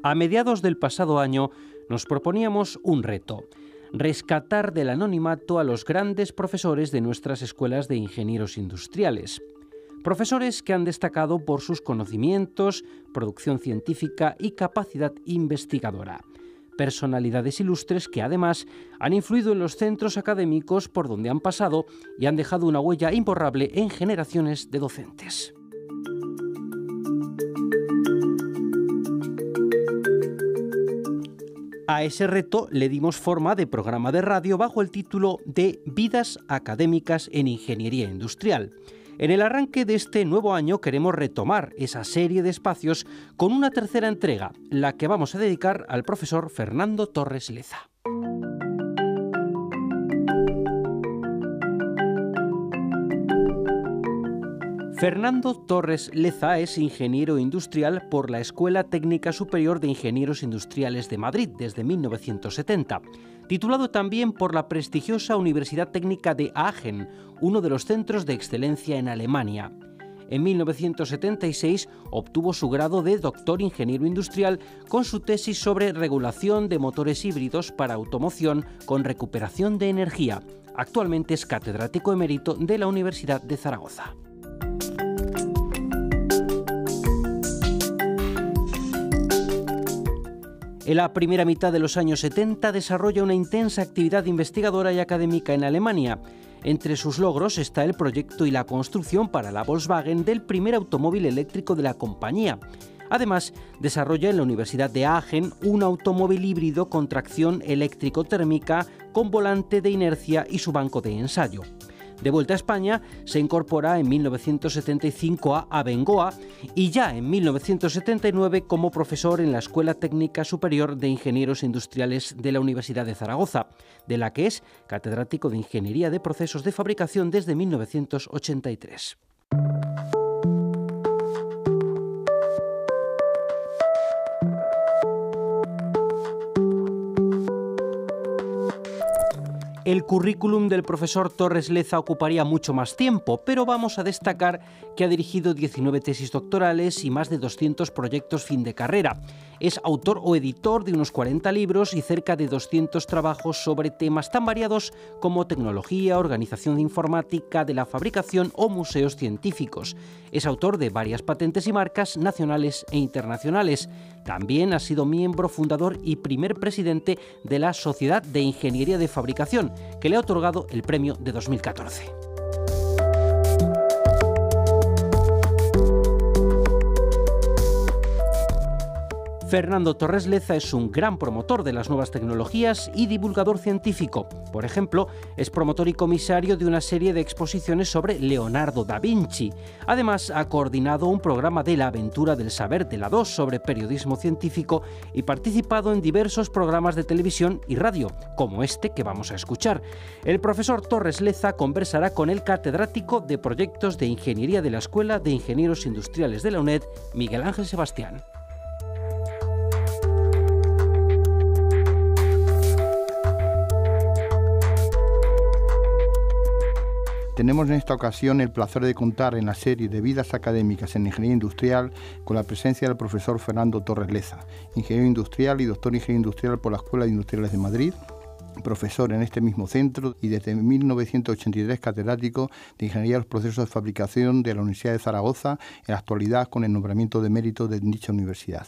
A mediados del pasado año nos proponíamos un reto: rescatar del anonimato a los grandes profesores de nuestras escuelas de ingenieros industriales. Profesores que han destacado por sus conocimientos, producción científica y capacidad investigadora. Personalidades ilustres que además han influido en los centros académicos por donde han pasado y han dejado una huella imborrable en generaciones de docentes. A ese reto le dimos forma de programa de radio bajo el título de Vidas académicas en ingeniería industrial. En el arranque de este nuevo año queremos retomar esa serie de espacios con una tercera entrega, la que vamos a dedicar al profesor Fernando Torres Leza. Fernando Torres Leza es ingeniero industrial por la Escuela Técnica Superior de Ingenieros Industriales de Madrid desde 1970, titulado también por la prestigiosa Universidad Técnica de Aachen, uno de los centros de excelencia en Alemania. En 1976 obtuvo su grado de doctor ingeniero industrial con su tesis sobre regulación de motores híbridos para automoción con recuperación de energía. Actualmente es catedrático emérito de la Universidad de Zaragoza. En la primera mitad de los años 70 desarrolla una intensa actividad investigadora y académica en Alemania. Entre sus logros está el proyecto y la construcción para la Volkswagen del primer automóvil eléctrico de la compañía. Además, desarrolla en la Universidad de Aachen un automóvil híbrido con tracción eléctrico-térmica con volante de inercia y su banco de ensayo. De vuelta a España, se incorpora en 1975 a Abengoa y ya en 1979 como profesor en la Escuela Técnica Superior de Ingenieros Industriales de la Universidad de Zaragoza, de la que es catedrático de Ingeniería de Procesos de Fabricación desde 1983. El currículum del profesor Torres Leza ocuparía mucho más tiempo, pero vamos a destacar que ha dirigido 19 tesis doctorales y más de 200 proyectos fin de carrera. Es autor o editor de unos 40 libros y cerca de 200 trabajos sobre temas tan variados como tecnología, organización de informática, de la fabricación o museos científicos. Es autor de varias patentes y marcas nacionales e internacionales. También ha sido miembro fundador y primer presidente de la Sociedad de Ingeniería de Fabricación, que le ha otorgado el premio de 2014. Fernando Torres Leza es un gran promotor de las nuevas tecnologías y divulgador científico. Por ejemplo, es promotor y comisario de una serie de exposiciones sobre Leonardo da Vinci. Además, ha coordinado un programa de La Aventura del Saber de la 2 sobre periodismo científico y participado en diversos programas de televisión y radio, como este que vamos a escuchar. El profesor Torres Leza conversará con el catedrático de Proyectos de Ingeniería de la Escuela de Ingenieros Industriales de la UNED, Miguel Ángel Sebastián. Tenemos en esta ocasión el placer de contar en la serie de Vidas académicas en ingeniería industrial con la presencia del profesor Fernando Torres Leza, ingeniero industrial y doctor ingeniero industrial por la Escuela de Industriales de Madrid, profesor en este mismo centro y desde 1983 catedrático de Ingeniería de los Procesos de Fabricación de la Universidad de Zaragoza, en la actualidad con el nombramiento de mérito de dicha universidad.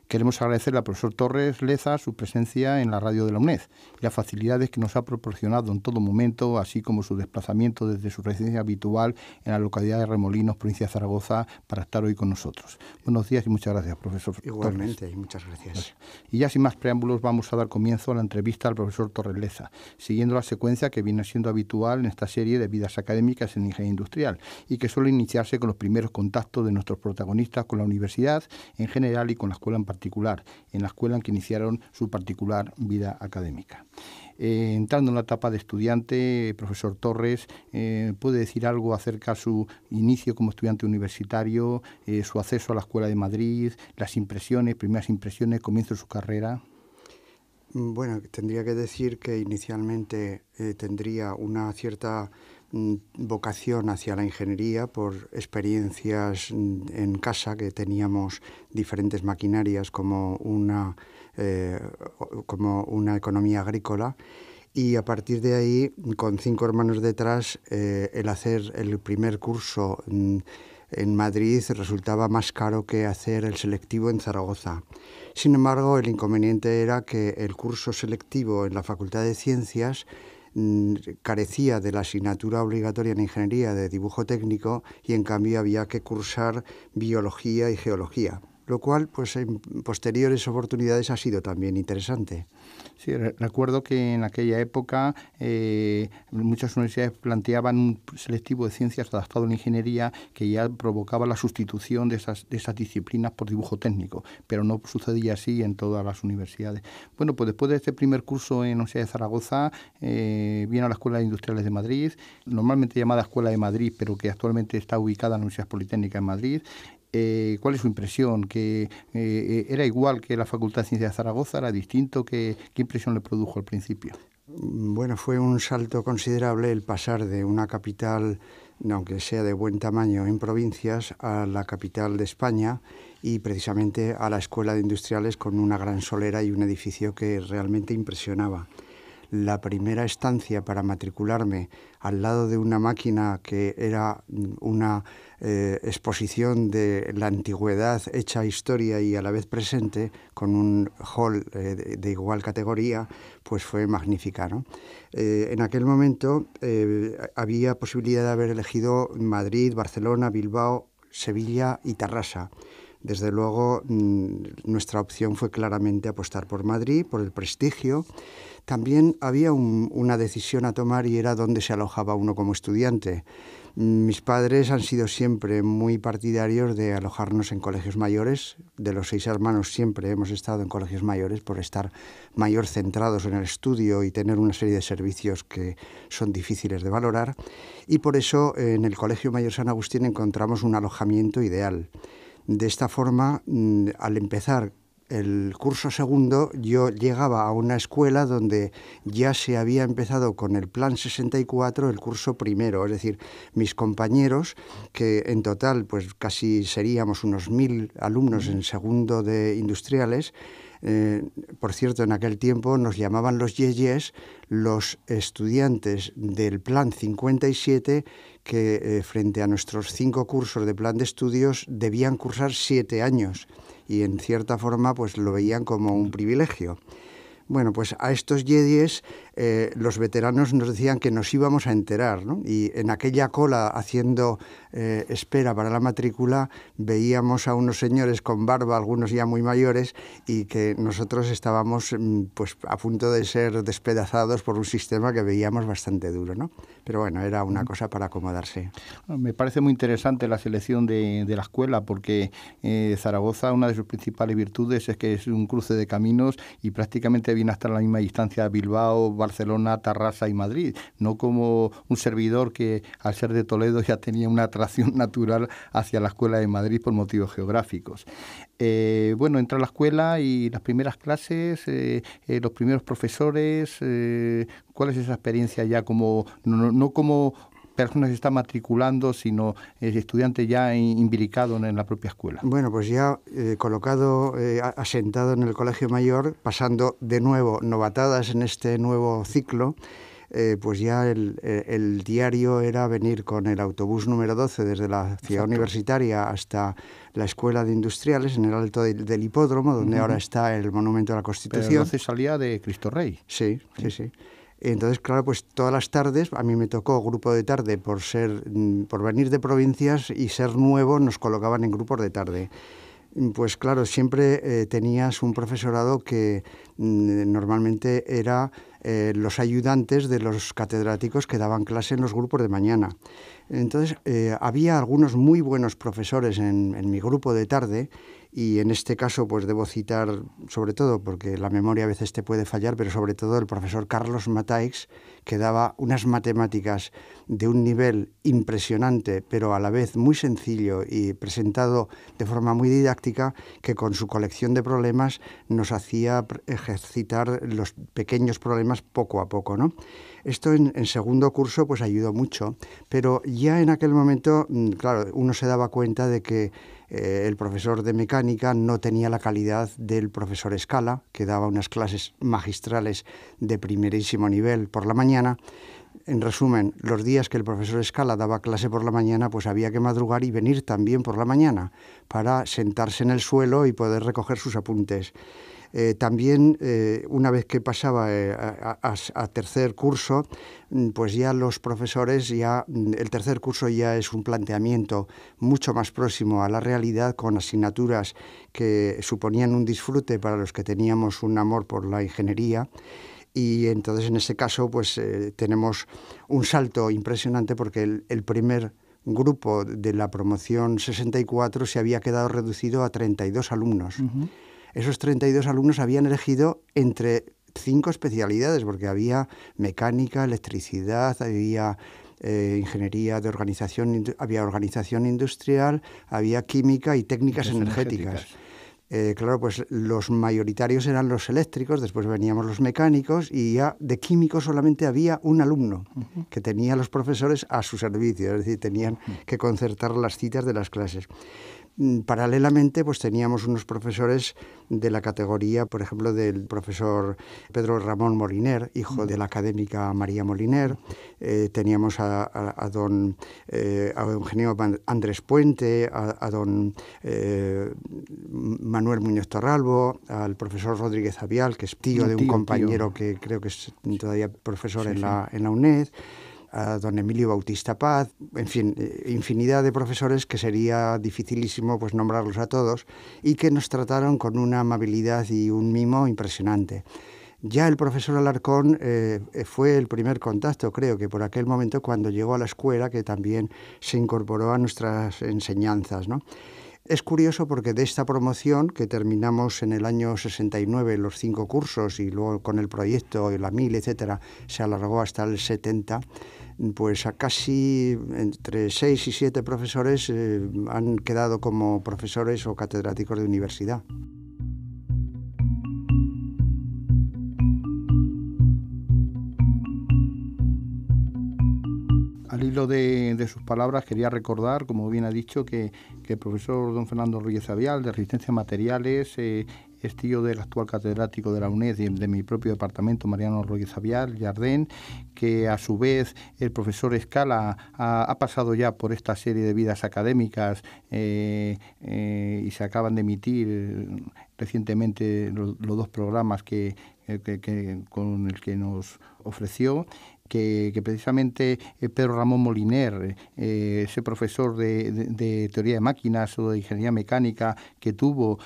Queremos agradecerle al profesor Torres Leza su presencia en la radio de la UNED y las facilidades que nos ha proporcionado en todo momento, así como su desplazamiento desde su residencia habitual en la localidad de Remolinos, provincia de Zaragoza, para estar hoy con nosotros. Buenos días y muchas gracias, profesor. Igualmente, Torres. y muchas gracias. Y ya sin más preámbulos vamos a dar comienzo a la entrevista al profesor Torres Leza, siguiendo la secuencia que viene siendo habitual en esta serie de Vidas académicas en ingeniería industrial y que suele iniciarse con los primeros contactos de nuestros protagonistas con la universidad en general y con la escuela en particular, en la escuela en que iniciaron su particular vida académica. Entrando en la etapa de estudiante, profesor Torres, ¿puede decir algo acerca de su inicio como estudiante universitario, su acceso a la Escuela de Madrid, las impresiones, primeras impresiones, comienzo de su carrera? Bueno, tendría que decir que inicialmente tendría una cierta vocación hacia la ingeniería por experiencias en casa, que teníamos diferentes maquinarias como una economía agrícola. Y a partir de ahí, con 5 hermanos detrás, el hacer el primer curso en Madrid resultaba más caro que hacer el selectivo en Zaragoza. Sin embargo, el inconveniente era que el curso selectivo en la Facultad de Ciencias carecía de la asignatura obligatoria en ingeniería de dibujo técnico, y en cambio había que cursar biología y geología, lo cual pues en posteriores oportunidades ha sido también interesante. Sí, recuerdo que en aquella época muchas universidades planteaban un selectivo de ciencias adaptado a la ingeniería que ya provocaba la sustitución de esas disciplinas por dibujo técnico, pero no sucedía así en todas las universidades. Bueno, pues después de este primer curso en la Universidad de Zaragoza, vino a la Escuela de Industriales de Madrid, normalmente llamada Escuela de Madrid, pero que actualmente está ubicada en la Universidad Politécnica de Madrid. ¿Cuál es su impresión? ¿Que era igual que la Facultad de Ciencias de Zaragoza? ¿Era distinto? ¿Qué impresión le produjo al principio? Bueno, fue un salto considerable el pasar de una capital, aunque sea de buen tamaño en provincias, a la capital de España, y precisamente a la Escuela de Industriales, con una gran solera y un edificio que realmente impresionaba. La primera estancia para matricularme al lado de una máquina que era una exposición de la antigüedad hecha historia y a la vez presente, con un hall de igual categoría, pues fue magnífica, ¿no? En aquel momento había posibilidad de haber elegido Madrid, Barcelona, Bilbao, Sevilla y Tarrasa. Desde luego, nuestra opción fue claramente apostar por Madrid, por el prestigio. También había una decisión a tomar, y era dónde se alojaba uno como estudiante. Mis padres han sido siempre muy partidarios de alojarnos en colegios mayores. De los 6 hermanos siempre hemos estado en colegios mayores por estar mayor centrados en el estudio y tener una serie de servicios que son difíciles de valorar. Y por eso en el Colegio Mayor San Agustín encontramos un alojamiento ideal. De esta forma, al empezar el curso segundo, yo llegaba a una escuela donde ya se había empezado con el Plan 64 el curso primero, es decir, mis compañeros, que en total pues casi seríamos unos 1000 alumnos en segundo de industriales. Por cierto, en aquel tiempo nos llamaban los yeyes, los estudiantes del Plan 57, que frente a nuestros 5 cursos de plan de estudios debían cursar 7 años, y en cierta forma pues lo veían como un privilegio. Bueno, pues a estos yeyes los veteranos nos decían que nos íbamos a enterar, ¿no? Y en aquella cola, haciendo espera para la matrícula, veíamos a unos señores con barba, algunos ya muy mayores, y que nosotros estábamos pues a punto de ser despedazados por un sistema que veíamos bastante duro, ¿no? Pero bueno, era una cosa para acomodarse. Me parece muy interesante la selección de la escuela, porque Zaragoza, una de sus principales virtudes es que es un cruce de caminos y prácticamente viene hasta la misma distancia a Bilbao, Barcelona, Tarrasa y Madrid, no como un servidor que al ser de Toledo ya tenía una atracción natural hacia la Escuela de Madrid por motivos geográficos. Bueno, entra a la escuela y las primeras clases, los primeros profesores, ¿cuál es esa experiencia ya como, no como personas que están matriculando, sino estudiante ya imbricado en la propia escuela? Bueno, pues ya colocado, asentado en el Colegio Mayor, pasando de nuevo novatadas en este nuevo ciclo, pues ya el diario era venir con el autobús número 12 desde la ciudad universitaria hasta la Escuela de Industriales, en el alto del hipódromo, donde ahora está el Monumento a la Constitución. Pero entonces salía de Cristo Rey. Sí. Entonces, claro, pues todas las tardes, a mí me tocó grupo de tarde por venir de provincias y ser nuevo, nos colocaban en grupos de tarde. Pues claro, siempre tenías un profesorado que normalmente era los ayudantes de los catedráticos que daban clase en los grupos de mañana. Entonces, había algunos muy buenos profesores en mi grupo de tarde, y en este caso pues debo citar, sobre todo porque la memoria a veces te puede fallar, pero sobre todo el profesor Carlos Mataix, que daba unas matemáticas de un nivel impresionante, pero a la vez muy sencillo y presentado de forma muy didáctica, que con su colección de problemas nos hacía ejercitar los pequeños problemas poco a poco, ¿no? Esto en segundo curso pues ayudó mucho, pero ya en aquel momento, claro, uno se daba cuenta de que el profesor de mecánica no tenía la calidad del profesor Escala, que daba unas clases magistrales de primerísimo nivel por la mañana. En resumen, los días que el profesor Escala daba clase por la mañana, pues había que madrugar y venir también por la mañana para sentarse en el suelo y poder recoger sus apuntes. También, una vez que pasaba a tercer curso, pues ya los profesores, el tercer curso ya es un planteamiento mucho más próximo a la realidad, con asignaturas que suponían un disfrute para los que teníamos un amor por la ingeniería. Y entonces en este caso pues tenemos un salto impresionante, porque el primer grupo de la promoción 64 se había quedado reducido a 32 alumnos. Uh-huh. Esos 32 alumnos habían elegido entre 5 especialidades, porque había mecánica, electricidad, había ingeniería de organización, había organización industrial, había química y técnicas energéticas. Claro, pues los mayoritarios eran los eléctricos, después veníamos los mecánicos, y ya de químicos solamente había un alumno que tenía a los profesores a su servicio, es decir, tenían que concertar las citas de las clases. Paralelamente, pues teníamos unos profesores de la categoría, por ejemplo, del profesor Pedro Ramón Moliner, hijo de la académica María Moliner. Teníamos a don Eugenio Andrés Puente, a don Manuel Muñoz Torralbo, al profesor Rodríguez Avial, que es tío de un compañero que creo que es todavía profesor en la UNED, a don Emilio Bautista Paz, en fin, infinidad de profesores que sería dificilísimo pues nombrarlos a todos, y que nos trataron con una amabilidad y un mimo impresionante. Ya el profesor Alarcón fue el primer contacto, creo que por aquel momento, cuando llegó a la escuela, que también se incorporó a nuestras enseñanzas, ¿no? Es curioso porque de esta promoción, que terminamos en el año 69 los 5 cursos, y luego con el proyecto y la 1000, etcétera, se alargó hasta el 70, pues a casi entre 6 y 7 profesores han quedado como profesores o catedráticos de universidad. Al hilo de sus palabras, quería recordar, como bien ha dicho, que el profesor don Fernando Rodríguez Avial, de Resistencia a Materiales, es tío del actual catedrático de la UNED y de mi propio departamento, Mariano Rodríguez Avial, Jardén, que a su vez el profesor Escala ha pasado ya por esta serie de vidas académicas y se acaban de emitir recientemente los 2 programas con el que nos ofreció. Que precisamente Pedro Ramón Moliner, ese profesor de teoría de máquinas o de ingeniería mecánica que tuvo,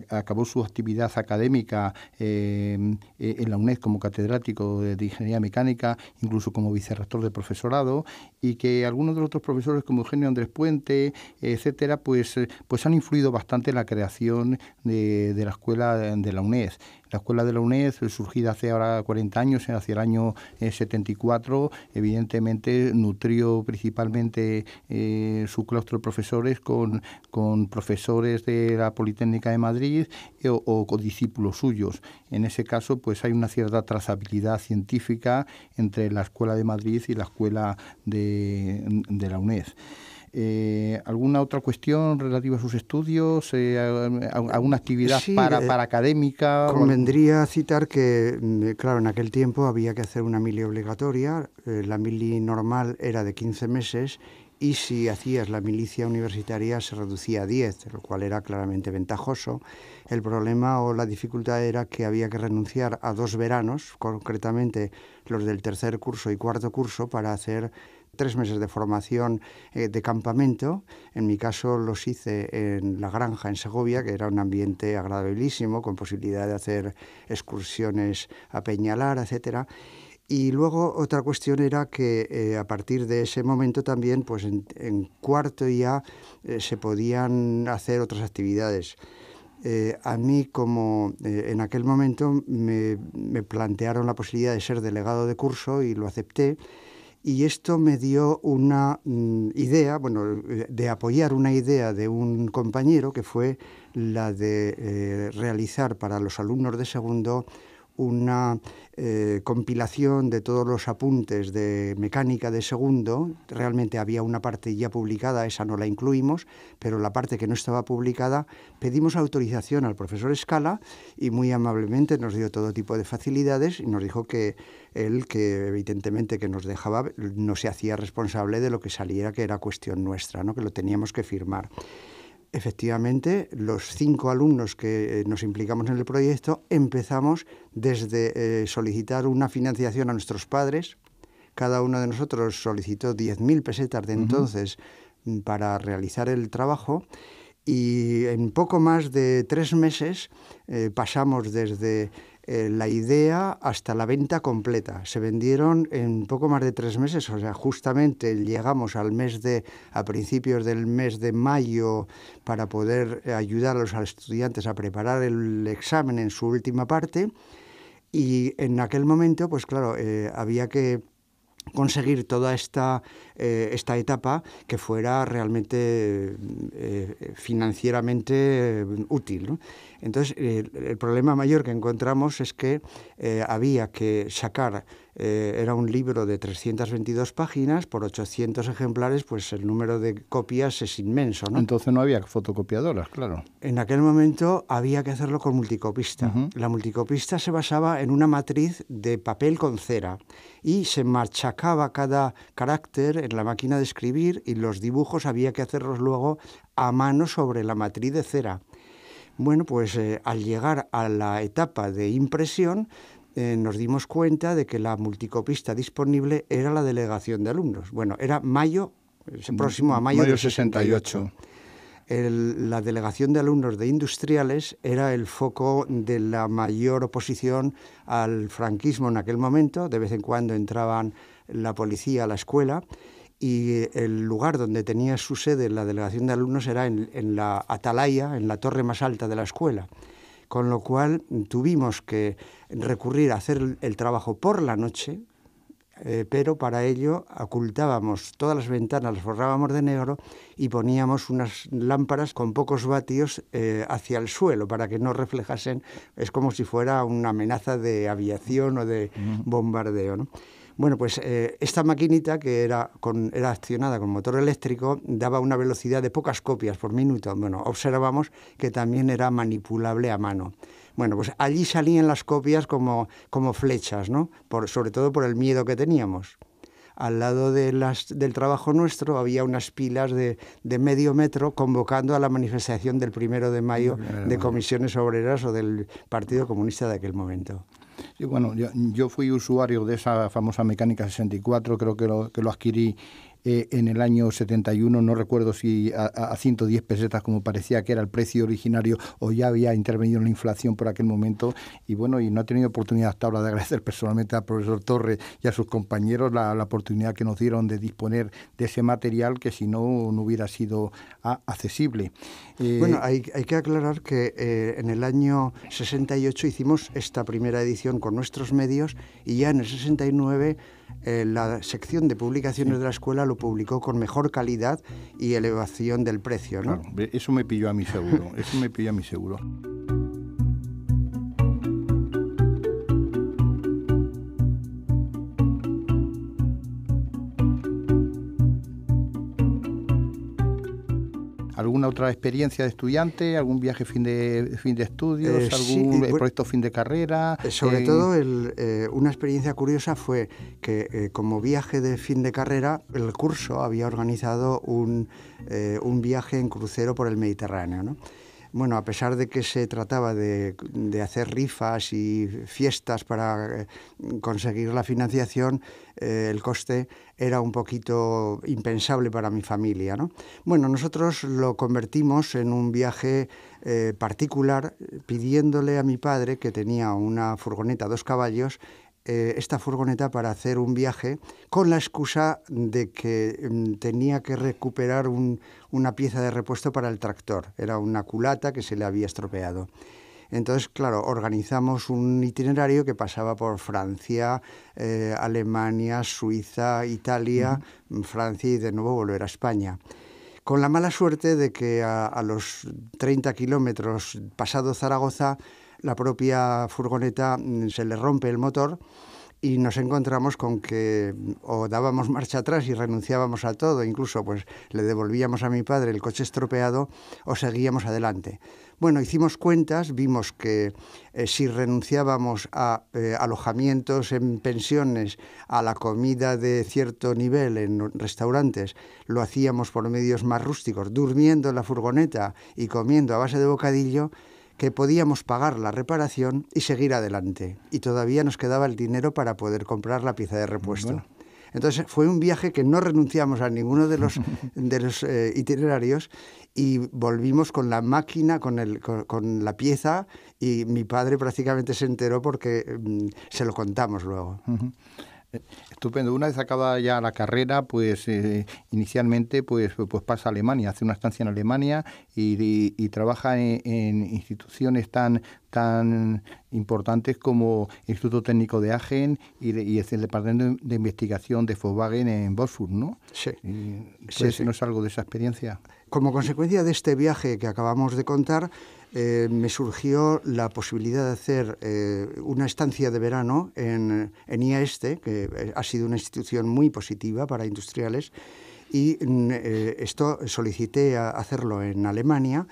acabó su actividad académica en la UNED como catedrático de ingeniería mecánica, incluso como vicerrector de profesorado, y que algunos de los otros profesores como Eugenio Andrés Puente, etcétera, pues han influido bastante en la creación de la escuela de la UNED. La escuela de la UNED, surgida hace ahora 40 años, hacia el año 74, evidentemente nutrió principalmente su claustro de profesores con profesores de la Politécnica de Madrid o con discípulos suyos. En ese caso, pues hay una cierta trazabilidad científica entre la Escuela de Madrid y la Escuela de la UNED. ¿Alguna otra cuestión relativa a sus estudios? ¿Alguna actividad sí, para académica? Convendría citar que, claro, en aquel tiempo había que hacer una mili obligatoria. La mili normal era de 15 meses y si hacías la milicia universitaria se reducía a 10, lo cual era claramente ventajoso. El problema o la dificultad era que había que renunciar a 2 veranos, concretamente los del tercer curso y cuarto curso, para hacer 3 meses de formación de campamento. En mi caso los hice en La Granja, en Segovia, que era un ambiente agradabilísimo, con posibilidad de hacer excursiones a Peñalar, etcétera. Y luego otra cuestión era que a partir de ese momento también, pues en cuarto ya se podían hacer otras actividades. A mí, como en aquel momento me plantearon la posibilidad de ser delegado de curso, y lo acepté. y esto me dio una idea, bueno, de apoyar una idea de un compañero, que fue la de realizar para los alumnos de segundo una compilación de todos los apuntes de mecánica de segundo. Realmente había una parte ya publicada, esa no la incluimos, pero la parte que no estaba publicada pedimos autorización al profesor Escala y muy amablemente nos dio todo tipo de facilidades y nos dijo que él, que evidentemente que nos dejaba, no se hacía responsable de lo que saliera, que era cuestión nuestra, ¿no? Que lo teníamos que firmar. Efectivamente, los 5 alumnos que nos implicamos en el proyecto empezamos desde solicitar una financiación a nuestros padres. Cada uno de nosotros solicitó 10.000 pesetas de entonces para realizar el trabajo, y en poco más de 3 meses pasamos desde la idea hasta la venta completa. Se vendieron en poco más de 3 meses, o sea, justamente llegamos a principios del mes de mayo para poder ayudar a los estudiantes a preparar el examen en su última parte, y en aquel momento, pues claro, había que conseguir toda esta etapa que fuera realmente financieramente útil, ¿no? Entonces, el problema mayor que encontramos es que había que sacar, era un libro de 322 páginas por 800 ejemplares, pues el número de copias es inmenso, ¿no? Entonces no había fotocopiadoras, claro. En aquel momento había que hacerlo con multicopista. La multicopista se basaba en una matriz de papel con cera y se machacaba cada carácter en la máquina de escribir, y los dibujos había que hacerlos luego a mano sobre la matriz de cera. Bueno, pues al llegar a la etapa de impresión, nos dimos cuenta de que la multicopista disponible era la delegación de alumnos. Bueno, era próximo a mayo del 68. La delegación de alumnos de industriales era el foco de la mayor oposición al franquismo en aquel momento. De vez en cuando entraban la policía a la escuela, y el lugar donde tenía su sede la delegación de alumnos era en la atalaya, en la torre más alta de la escuela. Con lo cual tuvimos que recurrir a hacer el trabajo por la noche, pero para ello ocultábamos todas las ventanas, las forrábamos de negro y poníamos unas lámparas con pocos vatios hacia el suelo para que no reflejasen. Es como si fuera una amenaza de aviación o de bombardeo, ¿no? Bueno, pues esta maquinita, que era accionada con motor eléctrico, daba una velocidad de pocas copias por minuto. Bueno, observamos que también era manipulable a mano. Bueno, pues allí salían las copias como flechas, ¿no? Sobre todo por el miedo que teníamos. Al lado del trabajo nuestro había unas pilas de medio metro convocando a la manifestación del 1 de mayo de comisiones obreras o del Partido Comunista de aquel momento. Sí, bueno, yo fui usuario de esa famosa mecánica 64, creo que lo adquirí en el año 71, no recuerdo si a 110 pesetas como parecía que era el precio originario, o ya había intervenido la inflación por aquel momento, y bueno, y no he tenido oportunidad hasta ahora de agradecer personalmente al profesor Torres y a sus compañeros la oportunidad que nos dieron de disponer de ese material que si no hubiera sido accesible. Bueno, hay que aclarar que en el año 68 hicimos esta primera edición con nuestros medios, y ya en el 69 la sección de publicaciones de la escuela lo publicó con mejor calidad y elevación del precio, ¿no? Claro, eso me pilló a mí seguro, ¿Alguna otra experiencia de estudiante? ¿Algún viaje fin de estudios? ¿Algún proyecto fin de carrera? Sobre todo, una experiencia curiosa fue que como viaje de fin de carrera, el curso había organizado un viaje en crucero por el Mediterráneo, ¿no? Bueno, a pesar de que se trataba de hacer rifas y fiestas para conseguir la financiación, el coste era un poquito impensable para mi familia, ¿no? Bueno, nosotros lo convertimos en un viaje particular, pidiéndole a mi padre, que tenía una furgoneta 2 caballos, esta furgoneta para hacer un viaje con la excusa de que tenía que recuperar una pieza de repuesto para el tractor. Era una culata que se le había estropeado. Entonces, claro, organizamos un itinerario que pasaba por Francia, Alemania, Suiza, Italia, Francia y de nuevo volver a España. Con la mala suerte de que a los 30 kilómetros pasado Zaragoza, la propia furgoneta se le rompe el motor y nos encontramos con que o dábamos marcha atrás y renunciábamos a todo, incluso pues le devolvíamos a mi padre el coche estropeado o seguíamos adelante. Bueno, hicimos cuentas, vimos que si renunciábamos a alojamientos en pensiones, a la comida de cierto nivel en restaurantes, lo hacíamos por medios más rústicos, durmiendo en la furgoneta y comiendo a base de bocadillo, que podíamos pagar la reparación y seguir adelante. Y todavía nos quedaba el dinero para poder comprar la pieza de repuesto. Bueno. Entonces fue un viaje que no renunciamos a ninguno de los itinerarios y volvimos con la máquina, con la pieza, y mi padre prácticamente se enteró porque se lo contamos luego. Estupendo. Una vez acabada ya la carrera, pues inicialmente pues pasa a Alemania, hace una estancia en Alemania y trabaja en instituciones tan importantes como el Instituto Técnico de Aachen y el Departamento de Investigación de Volkswagen en Wolfsburg, ¿no? Sí. ¿Puedes decirnos algo de esa experiencia? Como consecuencia de este viaje que acabamos de contar, me surgió la posibilidad de hacer una estancia de verano en IAESTE, que ha sido una institución muy positiva para industriales, y esto solicité hacerlo en Alemania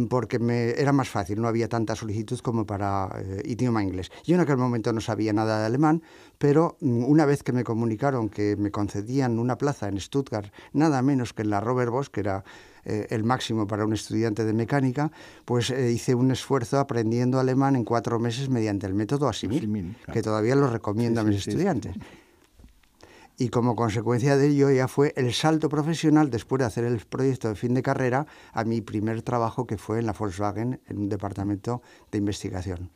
porque era más fácil, no había tanta solicitud como para idioma inglés. Yo en aquel momento no sabía nada de alemán, pero una vez que me comunicaron que me concedían una plaza en Stuttgart, nada menos que en la Robert Bosch, que era el máximo para un estudiante de mecánica, pues hice un esfuerzo aprendiendo alemán en 4 meses mediante el método Asimil, claro, que todavía lo recomiendo a mis estudiantes. Sí. Y como consecuencia de ello ya fue el salto profesional, después de hacer el proyecto de fin de carrera, a mi primer trabajo, que fue en la Volkswagen, en un departamento de investigación.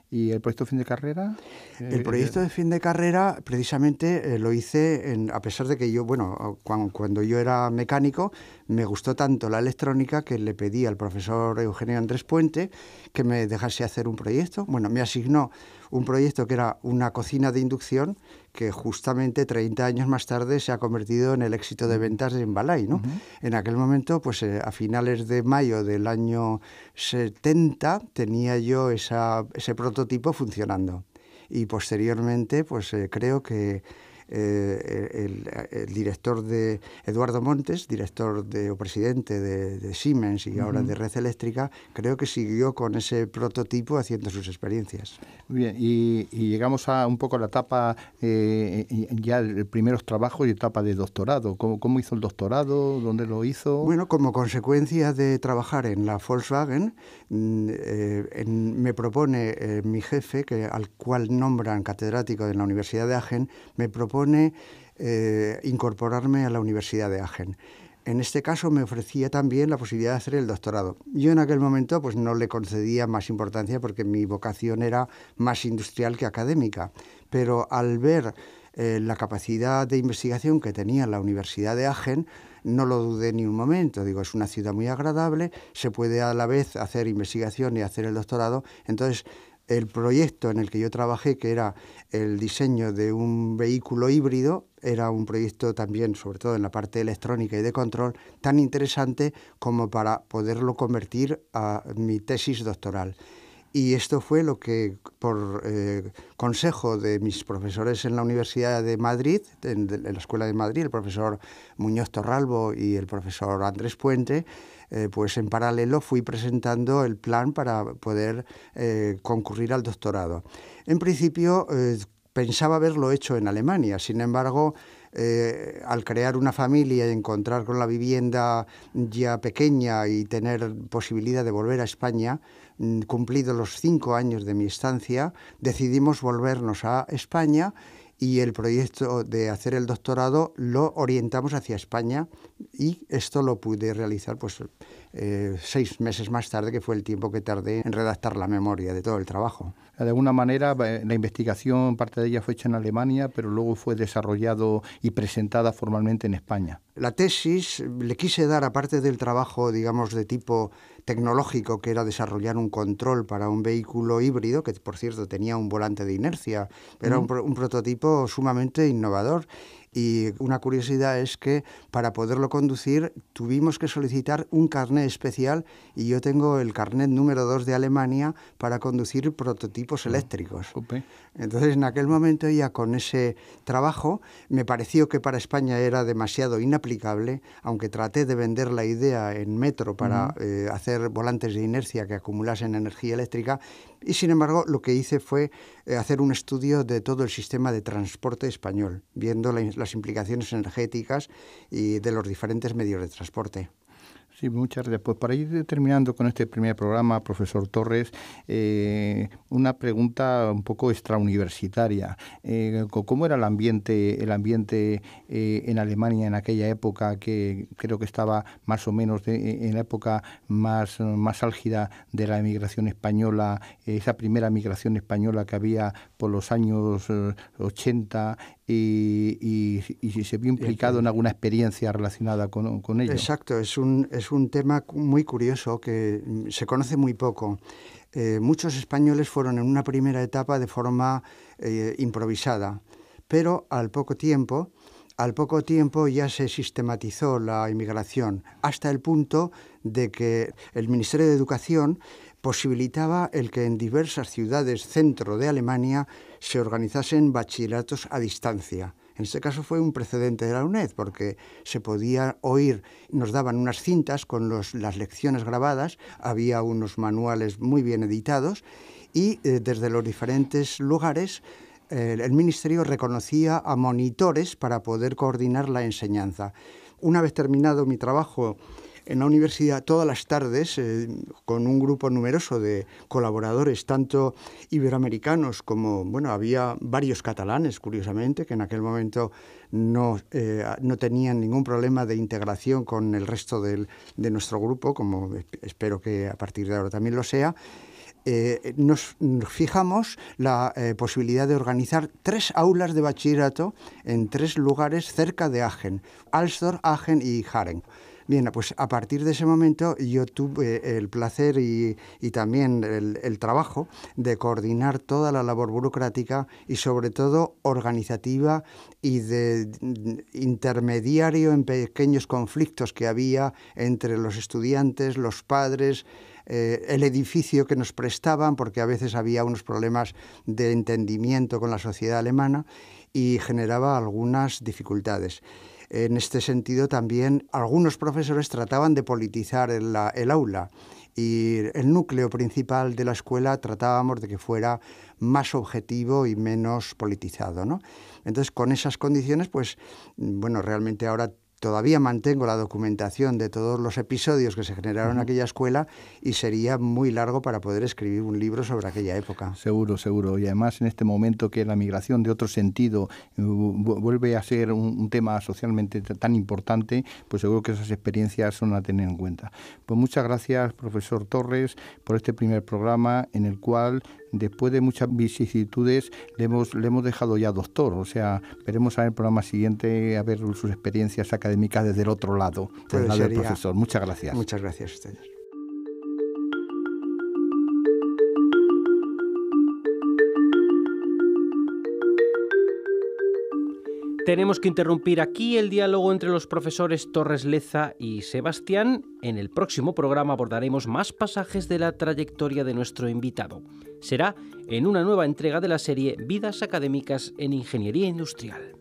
¿Y el proyecto de fin de carrera? El proyecto de fin de carrera precisamente lo hice, a pesar de que yo, bueno, cuando yo era mecánico, me gustó tanto la electrónica que le pedí al profesor Eugenio Andrés Puente que me dejase hacer un proyecto. Bueno, me asignó un proyecto que era una cocina de inducción que justamente 30 años más tarde se ha convertido en el éxito de ventas de Embalay, ¿no? En aquel momento, pues a finales de mayo del año 70 tenía yo ese prototipo funcionando. Y posteriormente, pues creo que el director de Eduardo Montes, director o presidente de Siemens y ahora de Red Eléctrica, creo que siguió con ese prototipo haciendo sus experiencias. Muy bien, y llegamos a un poco a la etapa ya de primeros trabajos y etapa de doctorado. ¿Cómo hizo el doctorado? ¿Dónde lo hizo? Bueno, como consecuencia de trabajar en la Volkswagen, me propone mi jefe, al cual nombran catedrático de la Universidad de Aachen, me propone incorporarme a la Universidad de Aachen. En este caso me ofrecía también la posibilidad de hacer el doctorado. Yo en aquel momento pues no le concedía más importancia porque mi vocación era más industrial que académica, pero al ver la capacidad de investigación que tenía la Universidad de Aachen, no lo dudé ni un momento. Digo, es una ciudad muy agradable, se puede a la vez hacer investigación y hacer el doctorado. Entonces, el proyecto en el que yo trabajé, que era el diseño de un vehículo híbrido, era un proyecto también, sobre todo en la parte electrónica y de control, tan interesante como para poderlo convertir a mi tesis doctoral. Y esto fue lo que, por consejo de mis profesores en la Universidad de Madrid, en la Escuela de Madrid, el profesor Muñoz Torralbo y el profesor Andrés Puente, pues en paralelo fui presentando el plan para poder concurrir al doctorado. En principio pensaba haberlo hecho en Alemania, sin embargo, al crear una familia y encontrar con la vivienda ya pequeña y tener posibilidad de volver a España, cumplidos los 5 años de mi estancia, decidimos volvernos a España y el proyecto de hacer el doctorado lo orientamos hacia España y esto lo pude realizar pues 6 meses más tarde, que fue el tiempo que tardé en redactar la memoria de todo el trabajo. De alguna manera, la investigación, parte de ella fue hecha en Alemania, pero luego fue desarrollado y presentada formalmente en España. La tesis le quise dar, aparte del trabajo, digamos, de tipo tecnológico, que era desarrollar un control para un vehículo híbrido, que por cierto tenía un volante de inercia, era un prototipo sumamente innovador. Y una curiosidad es que para poderlo conducir tuvimos que solicitar un carnet especial y yo tengo el carnet número 2 de Alemania para conducir prototipos eléctricos. Entonces, en aquel momento ya con ese trabajo me pareció que para España era demasiado inaplicable, aunque traté de vender la idea en Metro para hacer volantes de inercia que acumulasen energía eléctrica, y sin embargo lo que hice fue hacer un estudio de todo el sistema de transporte español, viendo las implicaciones energéticas y de los diferentes medios de transporte. Sí, muchas gracias. Pues para ir terminando con este primer programa, profesor Torres, una pregunta un poco extrauniversitaria. ¿Cómo era el ambiente en Alemania en aquella época, que creo que estaba más o menos en la época más álgida de la emigración española, esa primera migración española que había por los años 80, y si se vio implicado en alguna experiencia relacionada con ello? Exacto, es un tema muy curioso que se conoce muy poco. Muchos españoles fueron en una primera etapa de forma improvisada, pero al poco tiempo ya se sistematizó la inmigración, hasta el punto de que el Ministerio de Educación posibilitaba el que en diversas ciudades centro de Alemania se organizasen bachilleratos a distancia. En este caso fue un precedente de la UNED, porque se podía oír, nos daban unas cintas con las lecciones grabadas, había unos manuales muy bien editados y desde los diferentes lugares el Ministerio reconocía a monitores para poder coordinar la enseñanza. Una vez terminado mi trabajo en la universidad, todas las tardes, con un grupo numeroso de colaboradores, tanto iberoamericanos como, había varios catalanes, curiosamente, que en aquel momento no tenían ningún problema de integración con el resto de nuestro grupo, como espero que a partir de ahora también lo sea. Nos fijamos la posibilidad de organizar 3 aulas de bachillerato en 3 lugares cerca de Aachen, Alsdorf, Aachen y Haren. Bien, pues a partir de ese momento yo tuve el placer y también el trabajo de coordinar toda la labor burocrática y sobre todo organizativa y de intermediario en pequeños conflictos que había entre los estudiantes, los padres, el edificio que nos prestaban, porque a veces había unos problemas de entendimiento con la sociedad alemana y generaba algunas dificultades. En este sentido también algunos profesores trataban de politizar el aula y el núcleo principal de la escuela tratábamos de que fuera más objetivo y menos politizado, ¿no? Entonces, con esas condiciones, realmente ahora todavía mantengo la documentación de todos los episodios que se generaron en aquella escuela y sería muy largo para poder escribir un libro sobre aquella época. Seguro. Y además en este momento que la migración de otro sentido vuelve a ser un tema socialmente tan importante, pues seguro que esas experiencias son a tener en cuenta. Pues muchas gracias, profesor Torres, por este primer programa en el cual, después de muchas vicisitudes, le hemos dejado ya doctor. O sea, veremos en el programa siguiente a ver sus experiencias académicas desde el otro lado, del lado del profesor. Muchas gracias. Muchas gracias a ustedes. Tenemos que interrumpir aquí el diálogo entre los profesores Torres Leza y Sebastián. En el próximo programa abordaremos más pasajes de la trayectoria de nuestro invitado. Será en una nueva entrega de la serie Vidas Académicas en Ingeniería Industrial.